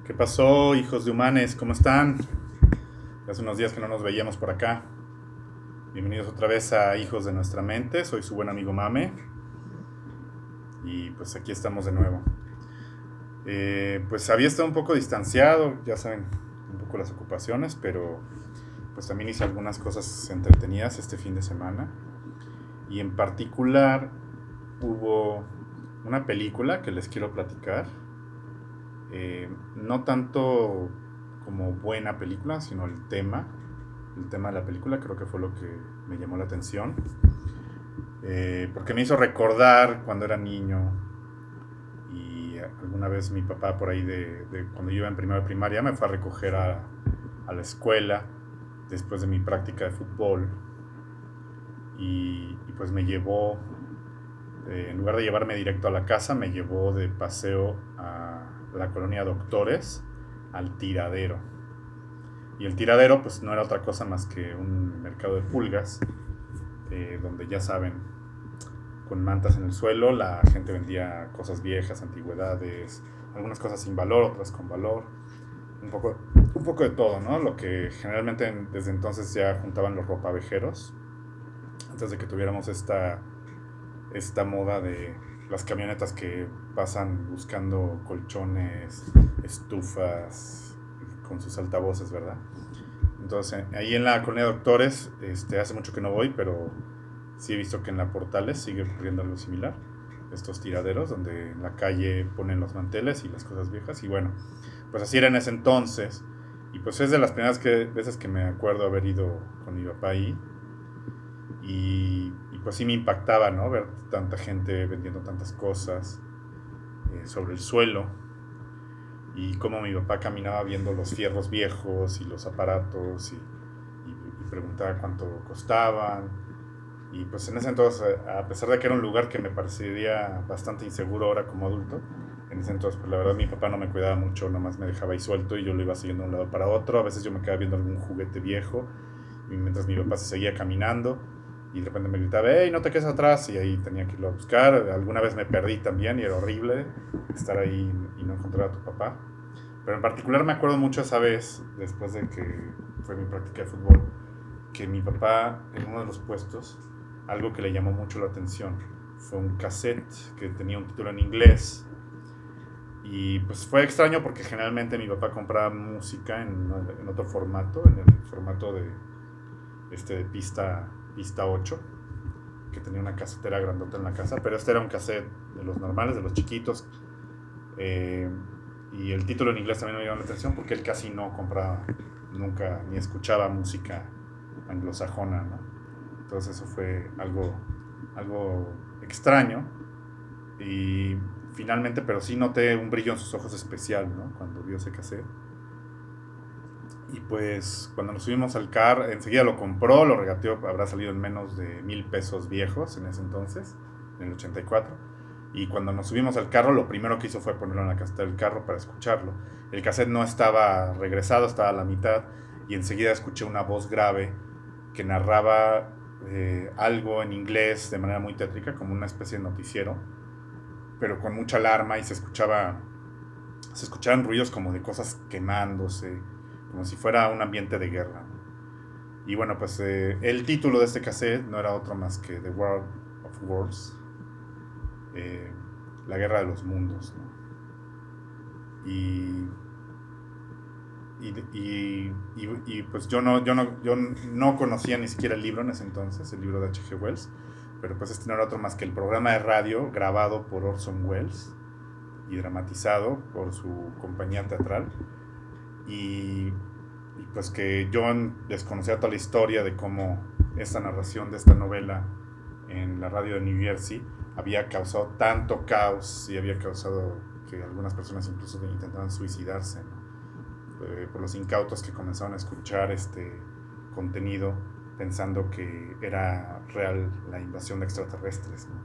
¿Qué pasó, hijos de humanes? ¿Cómo están? Hace unos días que no nos veíamos por acá. Bienvenidos otra vez a Hijos de Nuestra Mente. Soy su buen amigo Mame. Y pues aquí estamos de nuevo. Pues había estado un poco distanciado, ya saben, un poco las ocupaciones, pero pues también hice algunas cosas entretenidas este fin de semana. Y en particular hubo una película que les quiero platicar. No tanto como buena película, sino el tema de la película creo que fue lo que me llamó la atención, porque me hizo recordar cuando era niño y alguna vez mi papá por ahí de cuando yo iba en primera primaria me fue a recoger a la escuela después de mi práctica de fútbol y pues me llevó, en lugar de llevarme directo a la casa, me llevó de paseo a la colonia Doctores, al Tiradero. Y el Tiradero pues no era otra cosa más que un mercado de pulgas, donde ya saben, con mantas en el suelo, la gente vendía cosas viejas, antigüedades, algunas cosas sin valor, otras con valor, un poco, un poco de todo, ¿no? Lo que generalmente desde entonces ya juntaban los ropavejeros, antes de que tuviéramos esta moda de las camionetas que pasan buscando colchones, estufas, con sus altavoces, ¿verdad? Entonces, ahí en la colonia de Doctores, hace mucho que no voy, pero sí he visto que en la Portales sigue ocurriendo algo similar. Estos tiraderos donde en la calle ponen los manteles y las cosas viejas. Y bueno, pues así era en ese entonces. Y pues es de las primeras veces que me acuerdo haber ido con mi papá ahí. Y pues sí me impactaba, ¿no? Ver tanta gente vendiendo tantas cosas sobre el suelo y cómo mi papá caminaba viendo los fierros viejos y los aparatos y preguntaba cuánto costaban. Y pues en ese entonces, a pesar de que era un lugar que me parecería bastante inseguro ahora como adulto, en ese entonces pues la verdad mi papá no me cuidaba mucho, nomás me dejaba ahí suelto y yo lo iba siguiendo de un lado para otro. A veces yo me quedaba viendo algún juguete viejo y mientras mi papá se seguía caminando y de repente me gritaba, hey, no te quedes atrás, y ahí tenía que irlo a buscar. Alguna vez me perdí también y era horrible estar ahí y no encontrar a tu papá. Pero en particular me acuerdo mucho esa vez, después de que fue mi práctica de fútbol, que mi papá en uno de los puestos, algo que le llamó mucho la atención, fue un cassette que tenía un título en inglés. Y pues fue extraño porque generalmente mi papá compraba música en otro formato, en el formato de pista 8, que tenía una casetera grandota en la casa, pero este era un cassette de los normales, de los chiquitos. Eh, y el título en inglés también me llamó la atención porque él casi no compraba, nunca, ni escuchaba música anglosajona, ¿no? Entonces eso fue algo extraño y finalmente, pero sí noté un brillo en sus ojos especial, ¿no? Cuando vio ese cassette. Y pues cuando nos subimos al carro, enseguida lo compró, lo regateó, habrá salido en menos de 1,000 pesos viejos en ese entonces, en el 84. Y cuando nos subimos al carro, lo primero que hizo fue ponerlo en la caseta del carro para escucharlo. El cassette no estaba regresado, estaba a la mitad, y enseguida escuché una voz grave que narraba algo en inglés de manera muy tétrica, como una especie de noticiero, pero con mucha alarma y se escuchaban ruidos como de cosas quemándose, como si fuera un ambiente de guerra. Y bueno, pues el título de este cassette no era otro más que The War of Worlds, eh, la guerra de los mundos, ¿no? Y, pues yo no conocía ni siquiera el libro en ese entonces, el libro de H.G. Wells, pero pues este no era otro más que el programa de radio grabado por Orson Welles y dramatizado por su compañía teatral. Y pues que John desconocía toda la historia de cómo esta narración de esta novela en la radio de New Jersey había causado tanto caos y había causado que algunas personas incluso intentaban suicidarse, ¿no? Por los incautos que comenzaron a escuchar este contenido pensando que era real la invasión de extraterrestres, ¿no?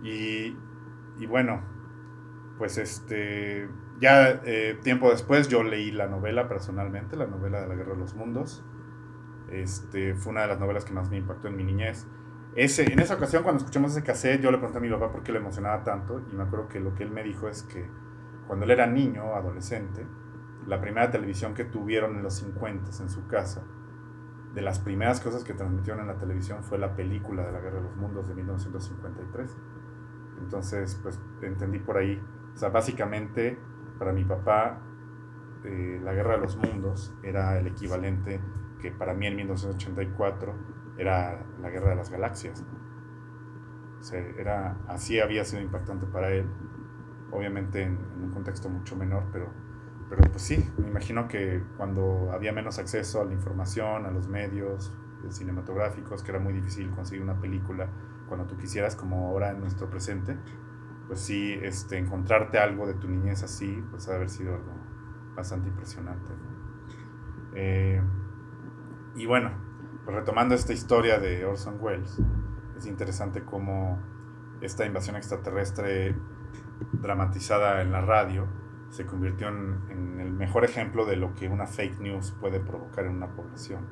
Y bueno, pues ya tiempo después yo leí la novela personalmente, la novela de la Guerra de los Mundos. Fue una de las novelas que más me impactó en mi niñez. En esa ocasión, cuando escuchamos ese cassette, yo le pregunté a mi papá por qué le emocionaba tanto, y me acuerdo que lo que él me dijo es que cuando él era niño, adolescente, la primera televisión que tuvieron en los 50 en su casa, de las primeras cosas que transmitieron en la televisión fue la película de la Guerra de los Mundos de 1953. Entonces, pues entendí por ahí. O sea, básicamente, para mi papá, la Guerra de los Mundos era el equivalente que para mí en 1984 era la Guerra de las Galaxias. O sea, así había sido impactante para él, obviamente en un contexto mucho menor, pero pues sí, me imagino que cuando había menos acceso a la información, a los medios cinematográficos, que era muy difícil conseguir una película cuando tú quisieras, como ahora en nuestro presente, pues sí, encontrarte algo de tu niñez así, pues ha de haber sido algo bastante impresionante, ¿no? Y bueno, pues retomando esta historia de Orson Welles, es interesante cómo esta invasión extraterrestre dramatizada en la radio se convirtió en el mejor ejemplo de lo que una fake news puede provocar en una población,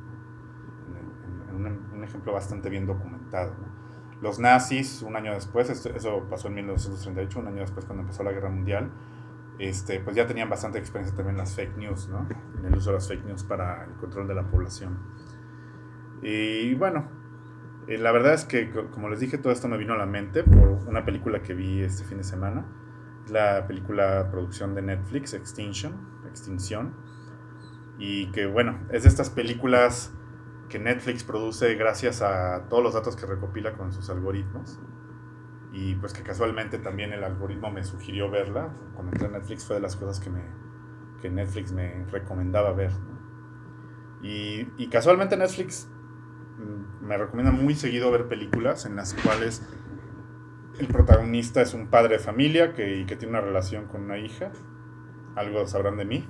en un ejemplo bastante bien documentado, ¿no? Los nazis, un año después, eso pasó en 1938, un año después cuando empezó la Guerra Mundial, pues ya tenían bastante experiencia también en las fake news, ¿no? En el uso de las fake news para el control de la población. Y bueno, la verdad es que, como les dije, todo esto me vino a la mente por una película que vi este fin de semana. La película producción de Netflix, Extinción, y que bueno, es de estas películas que Netflix produce gracias a todos los datos que recopila con sus algoritmos, y pues que casualmente también el algoritmo me sugirió verla. Cuando entré a Netflix fue de las cosas que Netflix me recomendaba ver, ¿no? Y casualmente Netflix me recomienda muy seguido ver películas en las cuales el protagonista es un padre de familia que tiene una relación con una hija. Algo sabrán de mí.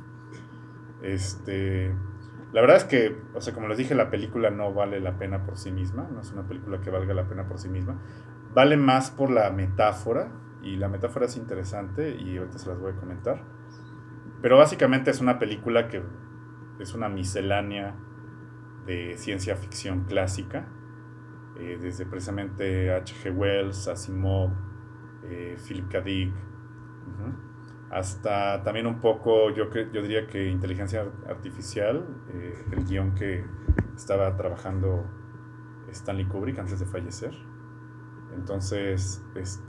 La verdad es que, o sea, como les dije, la película no vale la pena por sí misma. No es una película que valga la pena por sí misma. Vale más por la metáfora. Y la metáfora es interesante y ahorita se las voy a comentar. Pero básicamente es una película que es una miscelánea de ciencia ficción clásica. Desde precisamente H.G. Wells, Asimov, Philip K. Dick, hasta también un poco, yo diría que inteligencia artificial, el guión que estaba trabajando Stanley Kubrick antes de fallecer. Entonces, pues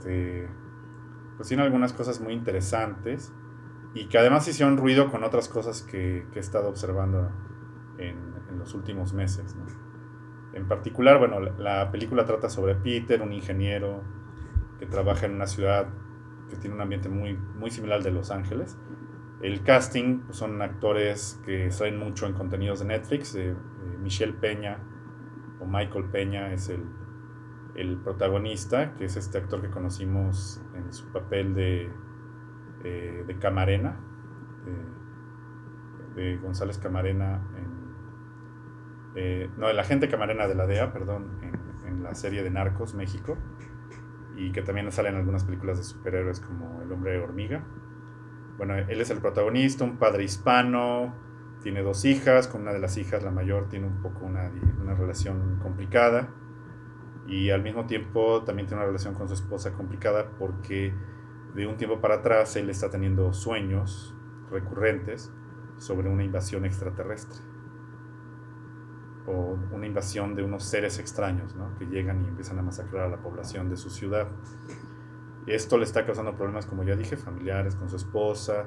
tiene algunas cosas muy interesantes y que además hicieron ruido con otras cosas que he estado observando en los últimos meses, ¿no? En particular, bueno, la película trata sobre Peter, un ingeniero que trabaja en una ciudad que tiene un ambiente muy, muy similar al de Los Ángeles. El casting pues, son actores que salen mucho en contenidos de Netflix. Michelle Peña o Michael Peña es el protagonista, que es este actor que conocimos en su papel de Camarena, de González Camarena el agente Camarena de la DEA, perdón, en la serie de Narcos, México, y que también sale en algunas películas de superhéroes como El Hombre Hormiga. Bueno, él es el protagonista, un padre hispano, tiene 2 hijas, con una de las hijas, la mayor, tiene un poco una relación complicada, y al mismo tiempo también tiene una relación con su esposa complicada porque de un tiempo para atrás él está teniendo sueños recurrentes sobre una invasión extraterrestre o una invasión de unos seres extraños, ¿no? Que llegan y empiezan a masacrar a la población de su ciudad. Esto le está causando problemas, como ya dije, familiares con su esposa,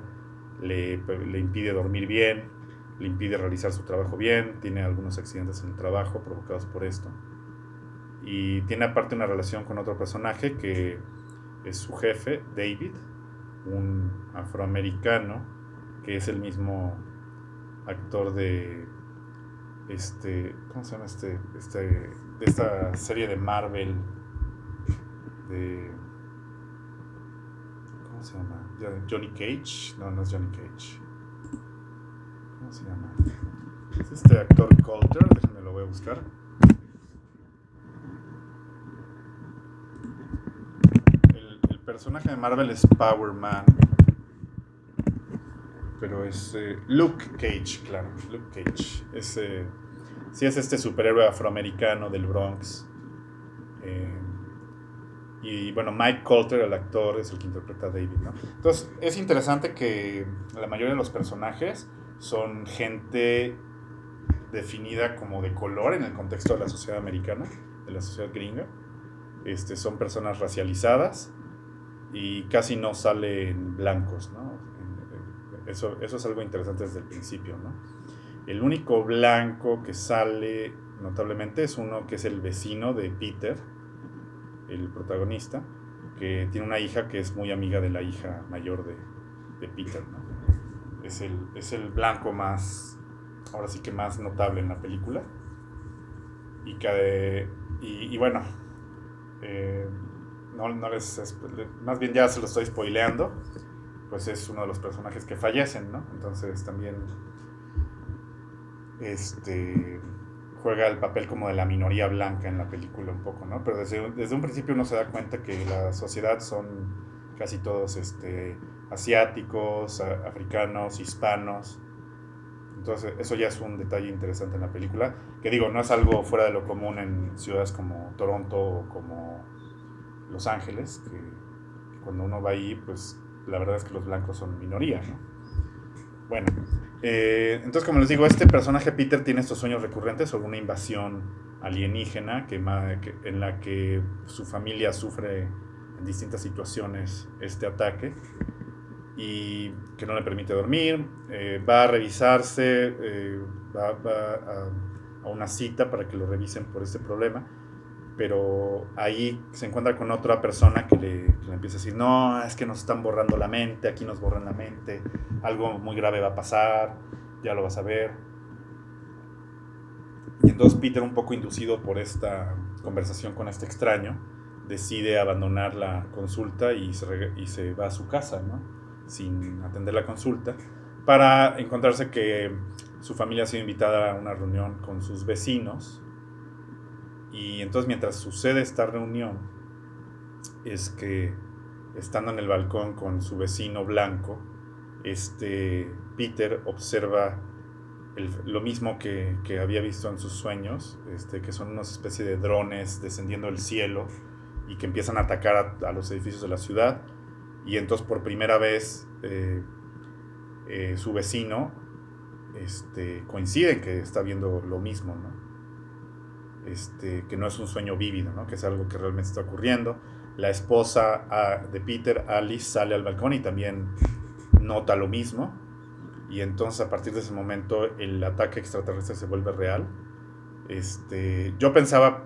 le impide dormir bien, le impide realizar su trabajo bien, tiene algunos accidentes en el trabajo provocados por esto. Y tiene aparte una relación con otro personaje que es su jefe, David, un afroamericano, que es el mismo actor de ¿cómo se llama de esta serie de Marvel ¿cómo se llama? Johnny Cage. No es Johnny Cage. ¿Cómo se llama? Es este actor Coulter, déjenme lo voy a buscar. El personaje de Marvel es Power Man, pero es Luke Cage, claro, Luke Cage. Sí, es este superhéroe afroamericano del Bronx, Y bueno, Mike Colter, el actor, es el que interpreta a David, ¿no? Entonces, es interesante que la mayoría de los personajes son gente definida como de color en el contexto de la sociedad americana, de la sociedad gringa. Son personas racializadas y casi no salen blancos, ¿no? Eso es algo interesante desde el principio, ¿no? El único blanco que sale notablemente es uno que es el vecino de Peter, el protagonista, que tiene una hija que es muy amiga de la hija mayor de Peter, ¿no? Es el blanco más, ahora sí que más notable en la película. Y bueno, no les, más bien ya se lo estoy spoileando, pues es uno de los personajes que fallecen, ¿no? Entonces también juega el papel como de la minoría blanca en la película un poco, ¿no? Pero desde un principio uno se da cuenta que la sociedad son casi todos asiáticos, africanos, hispanos. Entonces eso ya es un detalle interesante en la película, que digo, no es algo fuera de lo común en ciudades como Toronto o como Los Ángeles, que cuando uno va ahí, pues la verdad es que los blancos son minoría, ¿no? Bueno, entonces como les digo, este personaje Peter tiene estos sueños recurrentes sobre una invasión alienígena en la que su familia sufre en distintas situaciones este ataque y que no le permite dormir. Va a revisarse, va a una cita para que lo revisen por este problema, pero ahí se encuentra con otra persona que le empieza a decir, no, es que nos están borrando la mente, aquí nos borran la mente, algo muy grave va a pasar, ya lo vas a ver. Y entonces Peter, un poco inducido por esta conversación con este extraño, decide abandonar la consulta y se va a su casa, ¿no? Sin atender la consulta, para encontrarse que su familia ha sido invitada a una reunión con sus vecinos. Y entonces mientras sucede esta reunión, es que estando en el balcón con su vecino blanco, Peter observa lo mismo que había visto en sus sueños, que son una especie de drones descendiendo del cielo y que empiezan a atacar a los edificios de la ciudad. Y entonces por primera vez su vecino coincide en que está viendo lo mismo, ¿no? Que no es un sueño vívido, ¿no? Que es algo que realmente está ocurriendo. La esposa de Peter, Alice, sale al balcón y también nota lo mismo. Y entonces a partir de ese momento el ataque extraterrestre se vuelve real. Yo pensaba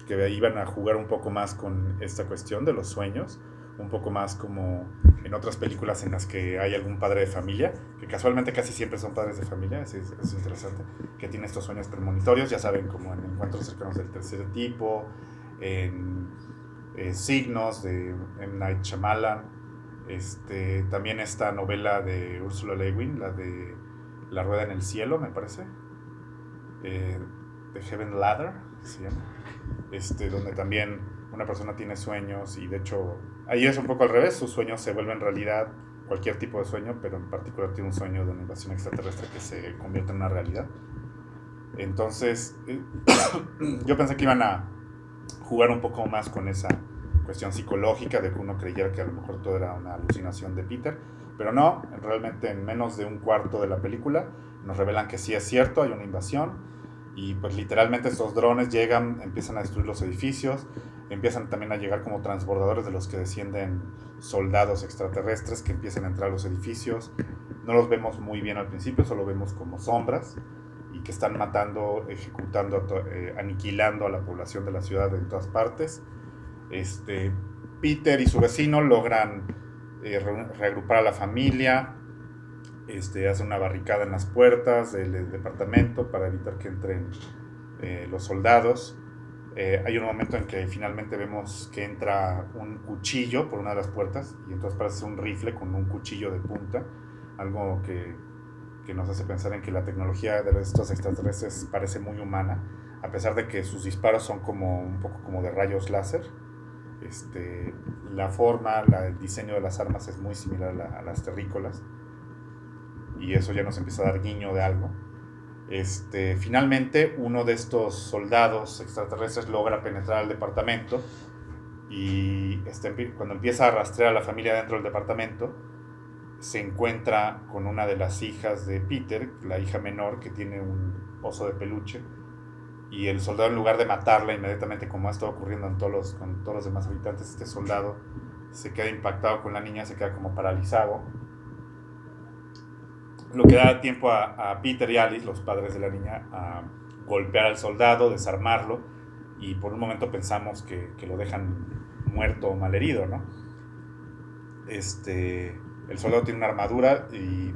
que iban a jugar un poco más con esta cuestión de los sueños, un poco más como en otras películas en las que hay algún padre de familia, que casualmente casi siempre son padres de familia, es interesante, que tiene estos sueños premonitorios, ya saben, como en Encuentros cercanos del tercer tipo, en Signos de M. Night Shyamalan, también esta novela de Ursula Le Guin, la de La rueda en el cielo, me parece, The Heaven Ladder se llama, donde también una persona tiene sueños y de hecho ahí es un poco al revés, sus sueños se vuelven realidad, cualquier tipo de sueño, pero en particular tiene un sueño de una invasión extraterrestre que se convierte en una realidad. Entonces yo pensé que iban a jugar un poco más con esa cuestión psicológica de que uno creyera que a lo mejor todo era una alucinación de Peter, pero no, realmente en menos de un cuarto de la película nos revelan que sí es cierto, hay una invasión. Y pues literalmente estos drones llegan, empiezan a destruir los edificios, empiezan también a llegar como transbordadores de los que descienden soldados extraterrestres que empiezan a entrar a los edificios. No los vemos muy bien al principio, solo vemos como sombras y que están matando, ejecutando, aniquilando a la población de la ciudad en todas partes. Peter y su vecino logran reagrupar a la familia. Hace una barricada en las puertas del departamento para evitar que entren los soldados. Hay un momento en que finalmente vemos que entra un cuchillo por una de las puertas y entonces parece un rifle con un cuchillo de punta, algo que nos hace pensar en que la tecnología de estos extraterrestres parece muy humana, a pesar de que sus disparos son como un poco como de rayos láser. La forma, el diseño de las armas es muy similar a las terrícolas. Y eso ya nos empieza a dar guiño de algo. Finalmente uno de estos soldados extraterrestres logra penetrar al departamento y cuando empieza a rastrear a la familia dentro del departamento, se encuentra con una de las hijas de Peter, la hija menor, que tiene un oso de peluche, y el soldado, en lugar de matarla inmediatamente, como ha estado ocurriendo con todos los demás habitantes, este soldado se queda impactado con la niña, se queda como paralizado, lo que da tiempo a Peter y Alice, los padres de la niña, a golpear al soldado, desarmarlo, y por un momento pensamos que lo dejan muerto o malherido, ¿no? El soldado tiene una armadura y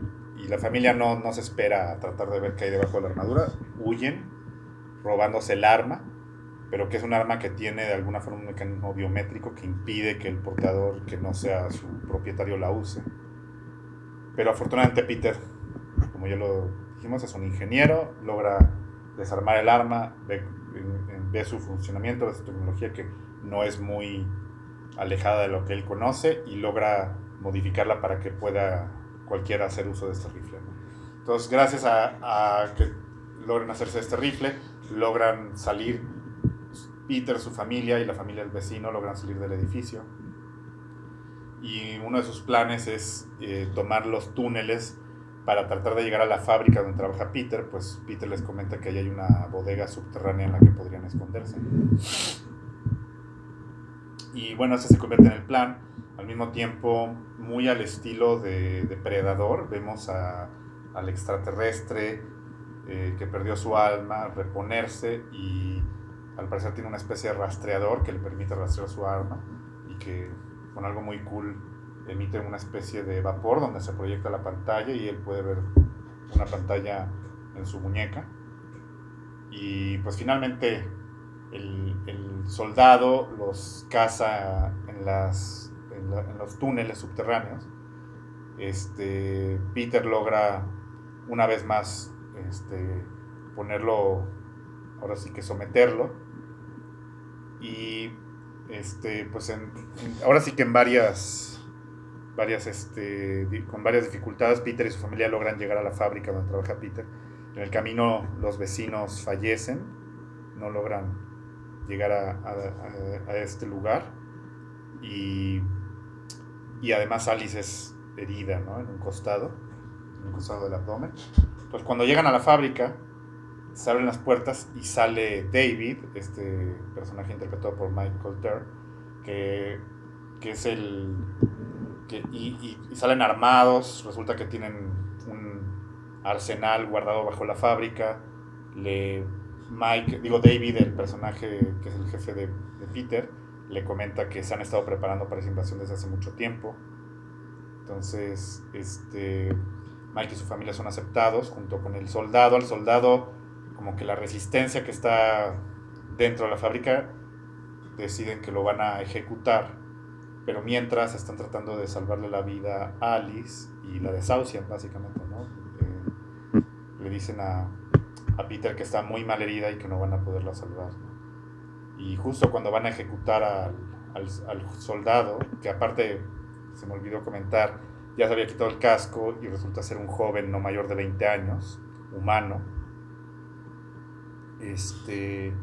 la familia no se espera a tratar de ver qué hay debajo de la armadura, huyen robándose el arma, pero que es un arma que tiene de alguna forma un mecanismo biométrico que impide que el portador, que no sea su propietario, la use. Pero afortunadamente Peter, como ya lo dijimos, es un ingeniero, logra desarmar el arma, ve su funcionamiento, ve su tecnología, que no es muy alejada de lo que él conoce, y logra modificarla para que pueda cualquiera hacer uso de este rifle, ¿no? Entonces, gracias a que logran hacerse este rifle, logran salir Peter, su familia y la familia del vecino, logran salir del edificio, y uno de sus planes es tomar los túneles para tratar de llegar a la fábrica donde trabaja Peter. Pues Peter les comenta que ahí hay una bodega subterránea en la que podrían esconderse. Y bueno, ese se convierte en el plan. Al mismo tiempo, muy al estilo de Depredador, vemos al extraterrestre que perdió su alma reponerse, y al parecer tiene una especie de rastreador que le permite rastrear su arma, y que con algo muy cool emite una especie de vapor donde se proyecta la pantalla y él puede ver una pantalla en su muñeca. Y pues finalmente el soldado los caza en los túneles subterráneos. Peter logra una vez más ponerlo, ahora sí que someterlo, y pues ahora sí que con varias dificultades, Peter y su familia logran llegar a la fábrica donde trabaja Peter. En el camino los vecinos fallecen, no logran llegar a este lugar, y además Alice es herida, ¿no? En un costado del abdomen. Pues cuando llegan a la fábrica, se abren las puertas y sale David, este personaje interpretado por Michael Ter, que es y salen armados. Resulta que tienen un arsenal guardado bajo la fábrica. David, el personaje que es el jefe de Peter, le comenta que se han estado preparando para esa invasión desde hace mucho tiempo. Entonces, Mike y su familia son aceptados junto con el soldado. Al soldado, como que la resistencia que está dentro de la fábrica, deciden que lo van a ejecutar, pero mientras están tratando de salvarle la vida a Alice y la desahucian, básicamente, ¿no? Le dicen a Peter que está muy mal herida y que no van a poderla salvar, ¿no? Y justo cuando van a ejecutar al soldado, que aparte se me olvidó comentar, ya se había quitado el casco y resulta ser un joven no mayor de 20 años, humano. Este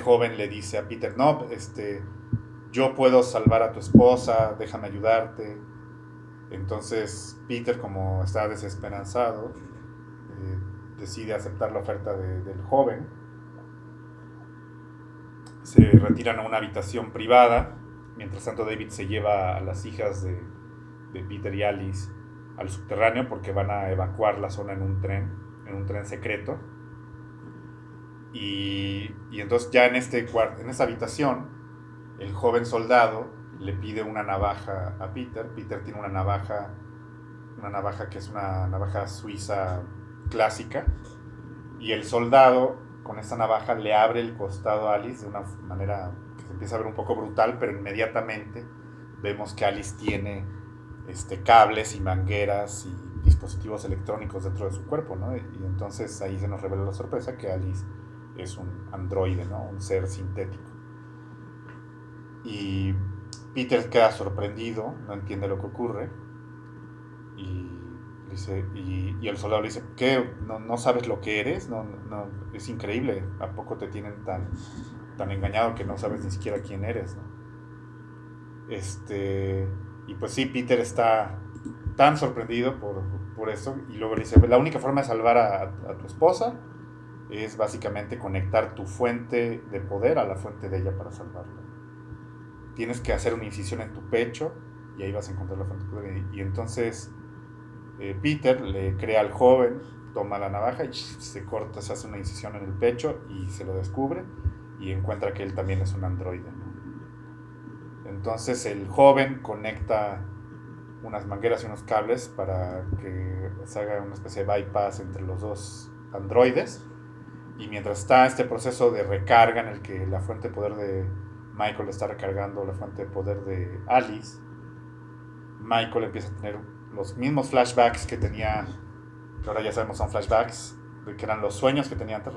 joven le dice a Peter: no, yo puedo salvar a tu esposa, déjame ayudarte. Entonces Peter, como está desesperanzado, decide aceptar la oferta del joven. Se retiran a una habitación privada. Mientras tanto, David se lleva a las hijas de Peter y Alice al subterráneo, porque van a evacuar la zona en un tren secreto. Y entonces ya en esta habitación, el joven soldado le pide una navaja a Peter. Peter tiene una navaja que es una navaja suiza clásica, y el soldado con esta navaja le abre el costado a Alice de una manera que se empieza a ver un poco brutal, pero inmediatamente vemos que Alice tiene cables y mangueras y dispositivos electrónicos dentro de su cuerpo, ¿no? Y entonces ahí se nos revela la sorpresa que Alice es un androide, ¿no? Un ser sintético. Y Peter queda sorprendido, no entiende lo que ocurre, y el soldado le dice: ¿qué? ¿No sabes lo que eres? No, es increíble, ¿a poco te tienen tan engañado que no sabes ni siquiera quién eres, ¿no? Y pues sí, Peter está tan sorprendido por eso, y luego le dice, la única forma de salvar a tu esposa es básicamente conectar tu fuente de poder a la fuente de ella para salvarla. Tienes que hacer una incisión en tu pecho y ahí vas a encontrar la fuente de poder. Y entonces Peter le crea al joven, toma la navaja y se corta, se hace una incisión en el pecho y se lo descubre y encuentra que él también es un androide, ¿no? Entonces el joven conecta unas mangueras y unos cables para que se haga una especie de bypass entre los dos androides. Y mientras está este proceso de recarga en el que la fuente de poder de Michael está recargando la fuente de poder de Alice, Michael empieza a tener los mismos flashbacks que tenía, que ahora ya sabemos son flashbacks, que eran los sueños que tenía antes.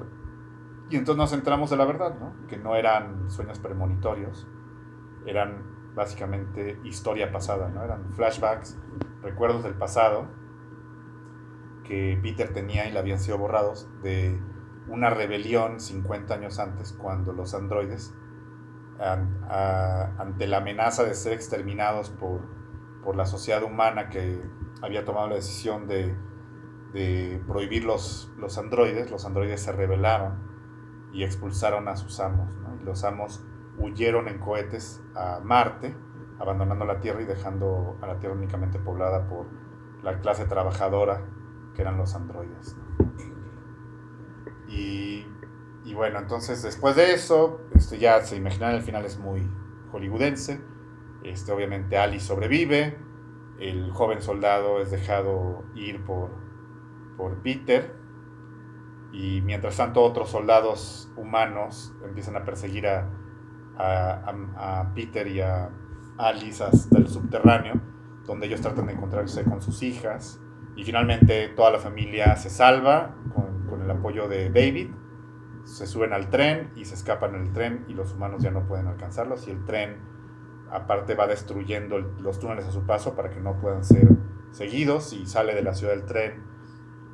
Y entonces nos enteramos de la verdad, ¿no? Que no eran sueños premonitorios, eran básicamente historia pasada, ¿no? Eran flashbacks, recuerdos del pasado que Peter tenía y le habían sido borrados de una rebelión 50 años antes, cuando los androides, ante la amenaza de ser exterminados por la sociedad humana que había tomado la decisión de prohibir los androides se rebelaron y expulsaron a sus amos, ¿no? Y los amos huyeron en cohetes a Marte, abandonando la Tierra y dejando a la Tierra únicamente poblada por la clase trabajadora, que eran los androides, ¿no? Y bueno, entonces después de eso, ya se imaginan, el final es muy hollywoodense. Obviamente Alice sobrevive, el joven soldado es dejado ir por Peter, y mientras tanto otros soldados humanos empiezan a perseguir a Peter y a Alice hasta el subterráneo, donde ellos tratan de encontrarse con sus hijas, y finalmente toda la familia se salva con el apoyo de David. Se suben al tren y se escapan en el tren, y los humanos ya no pueden alcanzarlos, y el tren aparte va destruyendo los túneles a su paso para que no puedan ser seguidos, y sale de la ciudad del tren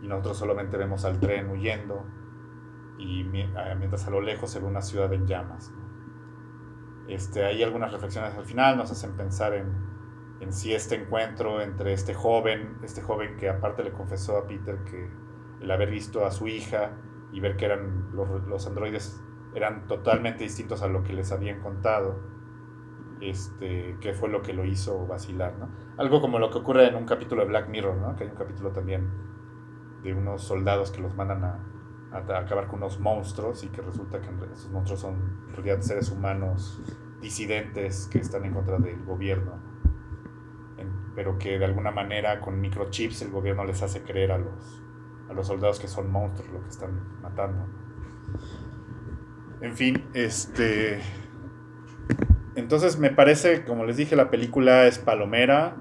y nosotros solamente vemos al tren huyendo, y mientras a lo lejos se ve una ciudad en llamas, ¿no? Hay algunas reflexiones al final, nos hacen pensar en si este encuentro entre este joven que aparte le confesó a Peter que el haber visto a su hija y ver que los androides eran totalmente distintos a lo que les habían contado, que fue lo que lo hizo vacilar, ¿no? Algo como lo que ocurre en un capítulo de Black Mirror, ¿no? Que hay un capítulo también de unos soldados que los mandan a acabar con unos monstruos, y que resulta que esos monstruos son en realidad seres humanos disidentes que están en contra del gobierno, pero que de alguna manera con microchips el gobierno les hace creer a los soldados que son monstruos lo que están matando. En fin, entonces me parece, como les dije, la película es palomera.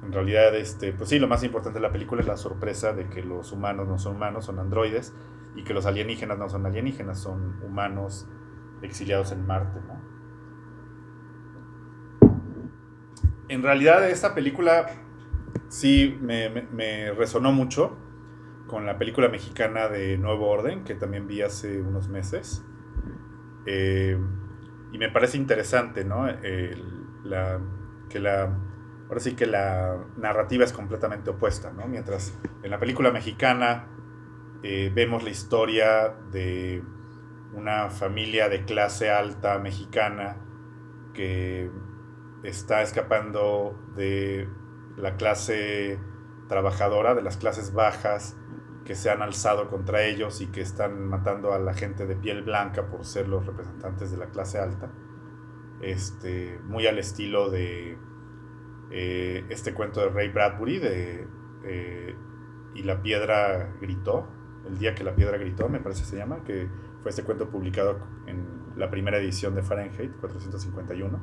En realidad, pues sí, lo más importante de la película es la sorpresa de que los humanos no son humanos, son androides, y que los alienígenas no son alienígenas, son humanos exiliados en Marte, ¿no? En realidad esta película sí me resonó mucho con la película mexicana de Nuevo Orden, que también vi hace unos meses. Y me parece interesante, ¿no? Ahora sí que la narrativa es completamente opuesta, ¿no? Mientras en la película mexicana vemos la historia de una familia de clase alta mexicana que está escapando de la clase trabajadora, de las clases bajas que se han alzado contra ellos y que están matando a la gente de piel blanca por ser los representantes de la clase alta. Muy al estilo de este cuento de Ray Bradbury y la piedra gritó, el día que la piedra gritó, me parece que se llama, que fue este cuento publicado en la primera edición de Fahrenheit 451.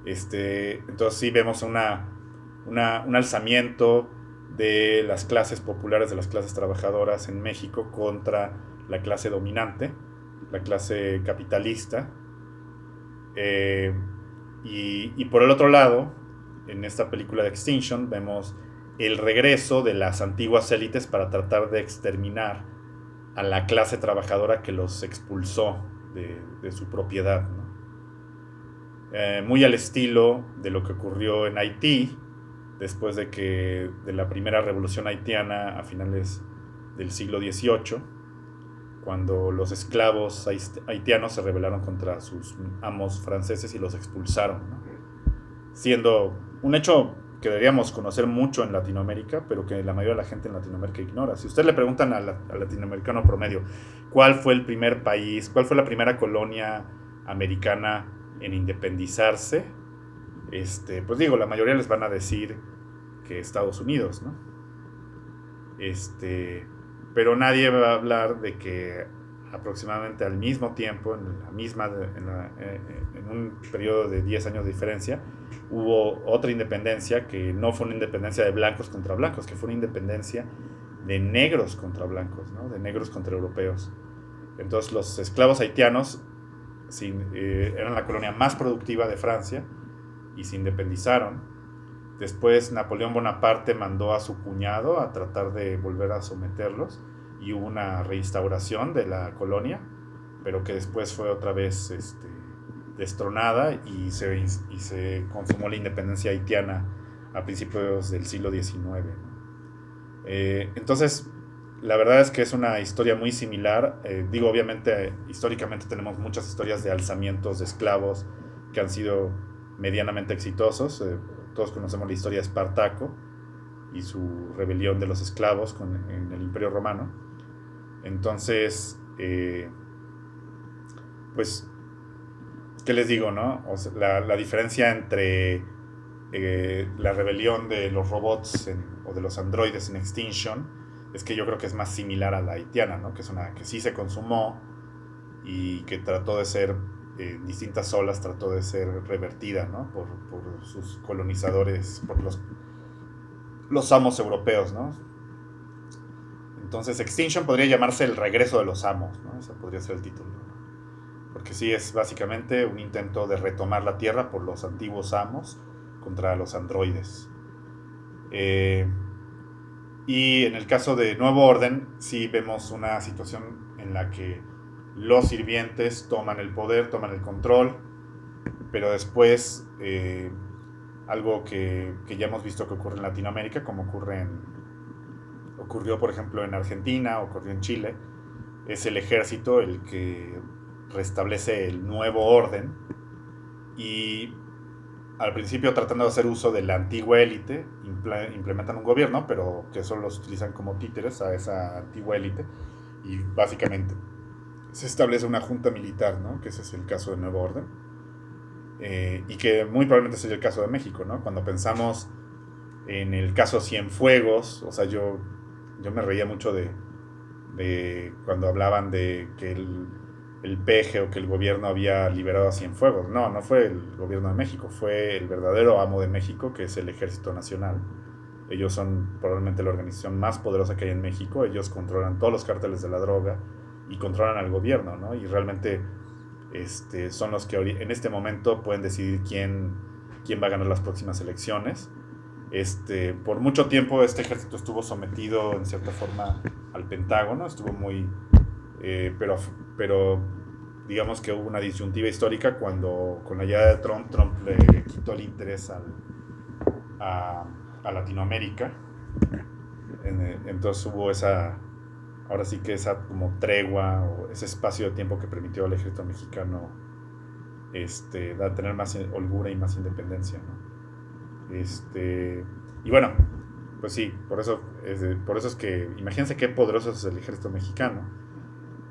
Entonces sí vemos un alzamiento de las clases populares, de las clases trabajadoras en México contra la clase dominante, la clase capitalista. Y por el otro lado, en esta película de Extinction vemos el regreso de las antiguas élites para tratar de exterminar a la clase trabajadora que los expulsó de su propiedad, ¿no? muy al estilo de lo que ocurrió en Haití, después de la primera revolución haitiana a finales del siglo XVIII, cuando los esclavos haitianos se rebelaron contra sus amos franceses y los expulsaron, ¿no? Siendo un hecho que deberíamos conocer mucho en Latinoamérica, pero que la mayoría de la gente en Latinoamérica ignora. Si usted le preguntan al latinoamericano promedio cuál fue el primer país, cuál fue la primera colonia americana en independizarse, pues digo, la mayoría les van a decir que Estados Unidos, ¿no? Pero nadie va a hablar de que aproximadamente al mismo tiempo, en un periodo de 10 años de diferencia, hubo otra independencia que no fue una independencia de blancos contra blancos, que fue una independencia de negros contra blancos, ¿no? De negros contra europeos. Entonces los esclavos haitianos eran la colonia más productiva de Francia y se independizaron. Después Napoleón Bonaparte mandó a su cuñado a tratar de volver a someterlos y hubo una reinstauración de la colonia, pero que después fue otra vez destronada y se consumó la independencia haitiana a principios del siglo XIX. Entonces, la verdad es que es una historia muy similar. Digo, obviamente, históricamente tenemos muchas historias de alzamientos de esclavos que han sido medianamente exitosos. Todos conocemos la historia de Espartaco y su rebelión de los esclavos en el Imperio Romano. Entonces, pues, ¿qué les digo, no? O sea, la diferencia entre la rebelión de los robots o de los androides en Extinction es que yo creo que es más similar a la haitiana, ¿no? Que es una que sí se consumó y que trató de ser distintas olas, trató de ser revertida, ¿no? por sus colonizadores, por los amos europeos, ¿no? Entonces Extinction podría llamarse el regreso de los amos, ¿no? Ese podría ser el título, porque sí es básicamente un intento de retomar la Tierra por los antiguos amos contra los androides. Y en el caso de Nuevo Orden sí vemos una situación en la que los sirvientes toman el poder, toman el control, pero después algo que ya hemos visto que ocurre en Latinoamérica, como ocurrió por ejemplo en Argentina, ocurrió en Chile, es el ejército el que restablece el nuevo orden y al principio tratando de hacer uso de la antigua élite implementan un gobierno, pero que solo los utilizan como títeres a esa antigua élite y básicamente se establece una junta militar, ¿no? Que ese es el caso de Nuevo Orden, y que muy probablemente sería el caso de México, ¿no? Cuando pensamos en el caso Cienfuegos, o sea, yo me reía mucho de cuando hablaban de que el peje o que el gobierno había liberado a Cienfuegos. No fue el gobierno de México, fue el verdadero amo de México, que es el Ejército Nacional. Ellos son probablemente la organización más poderosa que hay en México. Ellos controlan todos los cárteles de la droga y controlan al gobierno, ¿no? Y realmente son los que en este momento pueden decidir quién va a ganar las próximas elecciones. Por mucho tiempo este ejército estuvo sometido en cierta forma al Pentágono, estuvo muy pero digamos que hubo una disyuntiva histórica cuando con la llegada de Trump le quitó el interés a Latinoamérica. Entonces hubo ahora sí que esa como tregua o ese espacio de tiempo que permitió al ejército mexicano tener más holgura y más independencia, ¿no? Y bueno, pues sí, por eso es que imagínense qué poderoso es el ejército mexicano,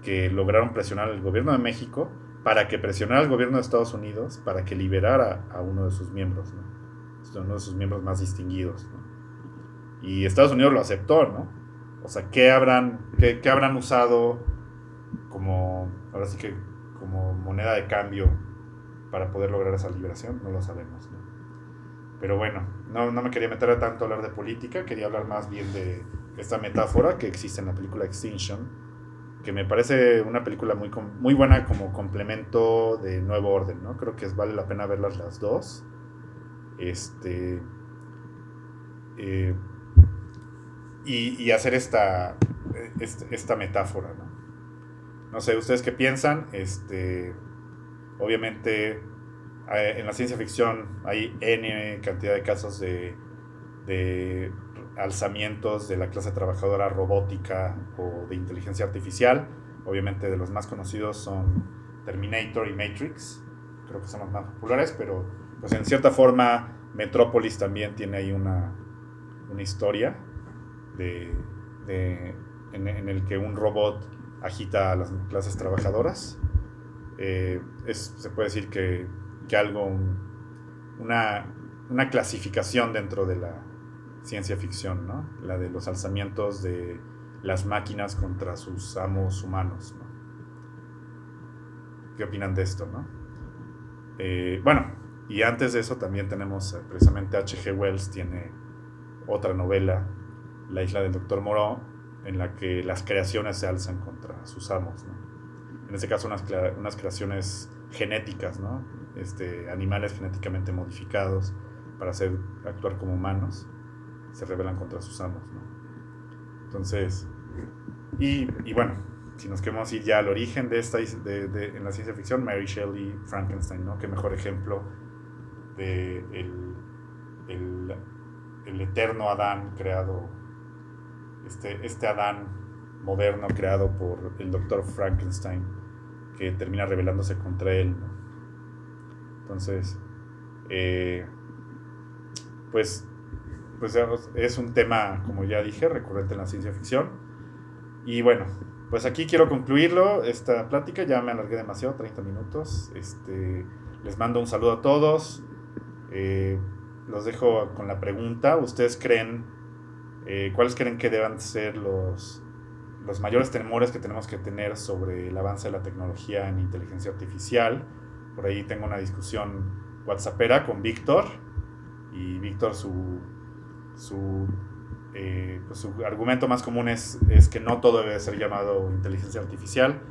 que lograron presionar al gobierno de México para que presionara al gobierno de Estados Unidos para que liberara a uno de sus miembros, ¿no? Uno de sus miembros más distinguidos, ¿no? Y Estados Unidos lo aceptó, ¿no? O sea, ¿qué habrán usado ahora sí que como moneda de cambio para poder lograr esa liberación? No lo sabemos, ¿no? Pero bueno, no me quería meter tanto a hablar de política, quería hablar más bien de esta metáfora que existe en la película Extinction, que me parece una película muy, muy buena como complemento de Nuevo Orden, ¿no? Creo que vale la pena verlas las dos. Y hacer esta metáfora, ¿no? No sé, ¿ustedes qué piensan? Obviamente En la ciencia ficción hay N cantidad de casos de alzamientos de la clase trabajadora robótica o de inteligencia artificial. Obviamente de los más conocidos son Terminator y Matrix, creo que son los más populares, pero pues en cierta forma Metrópolis también tiene ahí una historia en el que un robot agita a las clases trabajadoras. Se puede decir que algo, una clasificación dentro de la ciencia ficción, ¿no? La de los alzamientos de las máquinas contra sus amos humanos, ¿no? ¿Qué opinan de esto, no? Bueno, y antes de eso también tenemos precisamente H.G. Wells tiene otra novela, La isla del Dr. Moreau, en la que las creaciones se alzan contra sus amos, ¿no? En este caso unas creaciones genéticas, ¿no? Animales genéticamente modificados para actuar como humanos, se rebelan contra sus amos, ¿no? Entonces, y bueno, si nos queremos ir ya al origen de esta en la ciencia ficción, Mary Shelley, Frankenstein, ¿no? Qué mejor ejemplo de el eterno Adán creado, este Adán moderno creado por el doctor Frankenstein, que termina rebelándose contra él, ¿no? Entonces, pues es un tema, como ya dije, recurrente en la ciencia ficción. Y bueno, pues aquí quiero concluirlo, esta plática, ya me alargué demasiado, 30 minutos. Les mando un saludo a todos. Los dejo con la pregunta. ¿Ustedes creen, cuáles creen que deban ser los mayores temores que tenemos que tener sobre el avance de la tecnología en inteligencia artificial? Por ahí tengo una discusión whatsappera con Víctor, y Víctor su argumento más común es que no todo debe ser llamado inteligencia artificial.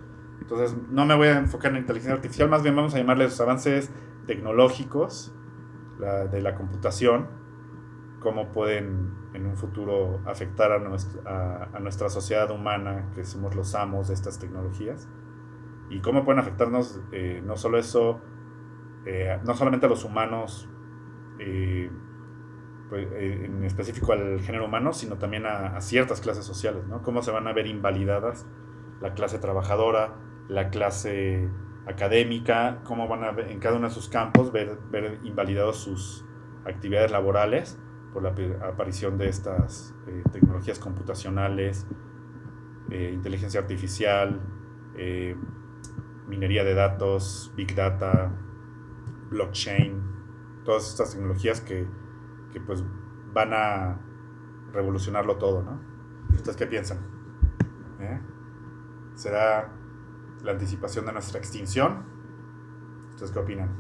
Entonces no me voy a enfocar en inteligencia artificial, más bien vamos a llamarle los avances tecnológicos de la computación, cómo pueden en un futuro afectar a nuestra sociedad humana, que somos los amos de estas tecnologías, y cómo pueden afectarnos, no solo eso, no solamente a los humanos, en específico al género humano, sino también a ciertas clases sociales, ¿no? Cómo se van a ver invalidadas la clase trabajadora, la clase académica, cómo van a ver en cada uno de sus campos ver invalidados sus actividades laborales por la aparición de estas tecnologías computacionales, inteligencia artificial, minería de datos, big data, blockchain, todas estas tecnologías que pues van a revolucionarlo todo, ¿no? ¿Ustedes qué piensan? ¿Será la anticipación de nuestra extinción? ¿Ustedes qué opinan?